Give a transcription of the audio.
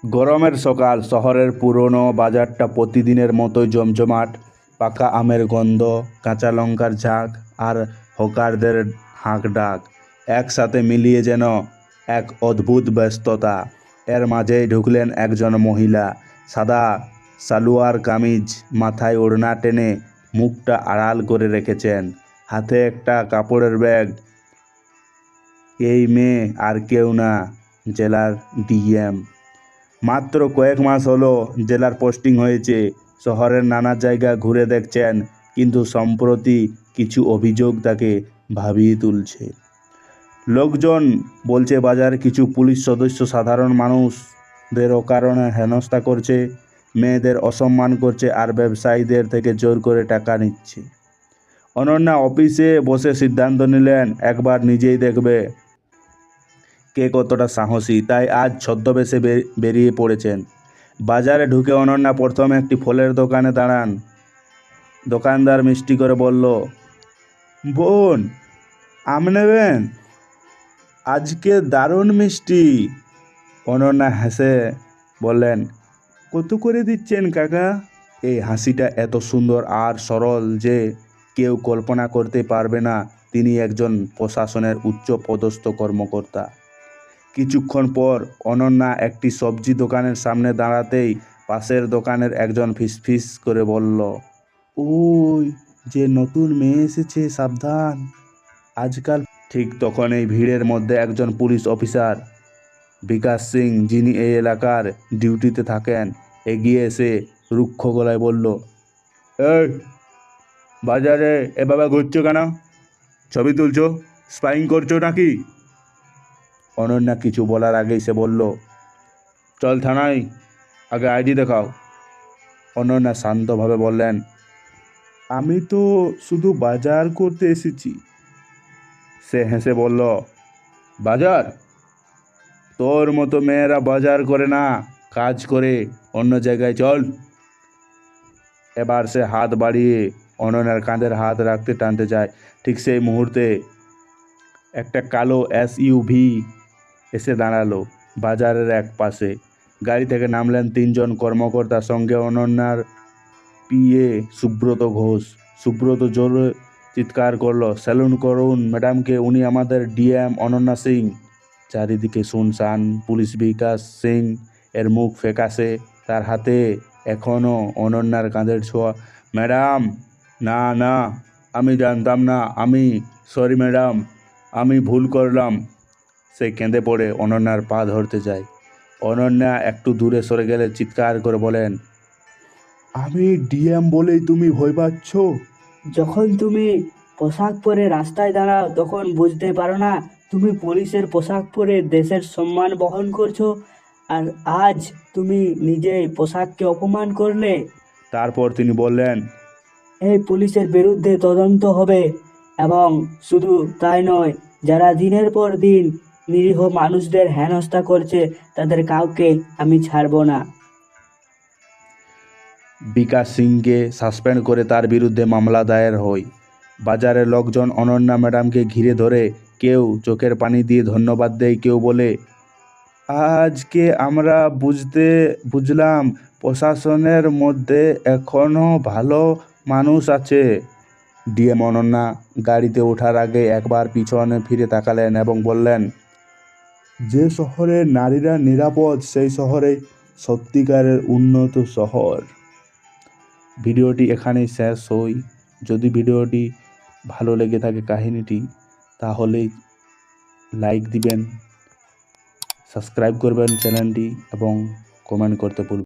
গরমের সকাল, শহরের পুরনো বাজারটা প্রতিদিনের মতোই জমজমাট। পাকা আমের গন্ধ, কাঁচা লঙ্কার ঝাঁক আর হকারদের হাঁক ডাক একসাথে মিলিয়ে যেন এক অদ্ভুত ব্যস্ততা। এর মাঝেই ঢুকলেন একজন মহিলা, সাদা সালোয়ার কামিজ, মাথায় ওড়না টেনে মুখটা আড়াল করে রেখেছেন, হাতে একটা কাপড়ের ব্যাগ। এই মেয়ে আর কেউ না, জেলার ডিএম। মাত্র কয়েক মাস হলো জেলার পোস্টিং হয়েছে, শহরের নানা জায়গা ঘুরে দেখছেন, কিন্তু সম্প্রতি কিছু অভিযোগ তাকে ভাবিয়ে তুলছে। লোকজন বলছে বাজারে কিছু পুলিশ সদস্য সাধারণ মানুষদের অকারণে হেনস্থা করছে, মেয়েদের অসম্মান করছে আর ব্যবসায়ীদের থেকে জোর করে টাকা নিচ্ছে। অনন্যা অফিসে বসে সিদ্ধান্ত নিলেন একবার নিজেই দেখবে কে কতটা সাহসী। তাই আজ ছদ্মবেশে বেরিয়ে পড়েছেন। বাজারে ঢুকে অনন্যা প্রথমে একটি ফলের দোকানে দাঁড়ান। দোকানদার মিষ্টি করে বলল, বোন, আম নেবেন? আজকে দারুণ মিষ্টি। অনন্যা হেসে বললেন, কত করে দিচ্ছেন কাকা? এই হাসিটা এত সুন্দর আর সরল যে কেউ কল্পনা করতে পারবে না তিনি একজন প্রশাসনের উচ্চ পদস্থ কর্মকর্তা। কিছুক্ষণ পর অনন্যা একটি সবজি দোকানের সামনে দাঁড়াতেই পাশের দোকানের একজন ফিসফিস করে বলল, ওই যে নতুন মেয়ে এসেছে, সাবধান আজকাল। ঠিক তখন এই ভিড়ের মধ্যে একজন পুলিশ অফিসার, বিকাশ সিং, যিনি এই এলাকার ডিউটিতে থাকেন, এগিয়ে এসে রুক্ষ গলায় বলল, এই বাজারে এভাবে ঘুরছো কেন? ছবি তুলছো, স্পাইং করছো নাকি? অনন্যা কিছু বলার আগেই সে বলল, চল থানায়, আগে আইডি দেখাও। অনন্যা শান্তভাবে বললেন, আমি তো শুধু বাজার করতে এসেছি। সে হেসে বলল, বাজার? তোর মতো মেয়েরা বাজার করে না, কাজ করে, অন্য জায়গায় চল। এবার সে হাত বাড়িয়ে অনন্যার কাঁধের হাত রাখতে টানতে যায়। ঠিক সেই মুহূর্তে একটা কালো এসইউভি এসে দাঁড়ালো বাজারের এক পাশে। গাড়ি থেকে নামলেন তিনজন কর্মকর্তা, সঙ্গে অনন্যার পিএ সুব্রত ঘোষ। সুব্রত জোরে চিৎকার করলো, স্যালুট করুন ম্যাডামকে, উনি আমাদের ডিএম অনন্যা সিং। চারিদিকে শুনশান। পুলিশ বিকাশ সিং এর মুখ ফ্যাকাশে, তার হাতে এখনও অনন্যার কাঁধের ছোঁয়া। ম্যাডাম, না না, আমি জানতাম না, সরি ম্যাডাম, আমি ভুল করলাম। সে কেঁদে পড়ে অনন্যার পা ধরতে যায়। অনন্যা একটু দূরে সরে গেলে চিৎকার করে বলেন, আমি ডিএম বলেই তুমি ভয় পাচ্ছ? যখন তুমি পোশাক পরে রাস্তায় দাঁড়াও তখন বুঝতে পারো না তুমি পুলিশের পোশাক পরে দেশের সম্মান বহন করছো, আর আজ তুমি নিজেই পোশাককে অপমান করলে। তারপর তিনি বললেন, এই পুলিশের বিরুদ্ধে তদন্ত হবে, এবং শুধু তাই নয়, যারা দিনের পর দিন নিরীহ মানুষদের হেনস্থা করছে তাদের কাউকে আমি ছাড়বো না। বিকাশ সিংকে সাসপেন্ড করে তার বিরুদ্ধে মামলা দায়ের হয়। বাজারের লোকজন অনন্যা ম্যাডামকে ঘিরে ধরে, কেউ চোখের পানি দিয়ে ধন্যবাদ দেয়, কেউ বলে, আজকে আমরা বুঝলাম প্রশাসনের মধ্যে এখনও ভালো মানুষ আছে। ডিএম অনন্যা গাড়িতে ওঠার আগে একবার পিছনে ফিরে তাকালেন এবং বললেন, যে শহরে নারীরা নিরাপদ সেই শহরে সত্যিকারের উন্নত শহর। ভিডিওটি এখানেই শেষ হই। যদি ভিডিওটি ভালো লেগে থাকে কাহিনীটি, তাহলে লাইক দিবেন, সাবস্ক্রাইব করবেন চ্যানেলটি এবং কমেন্ট করতে ভুলবেন না।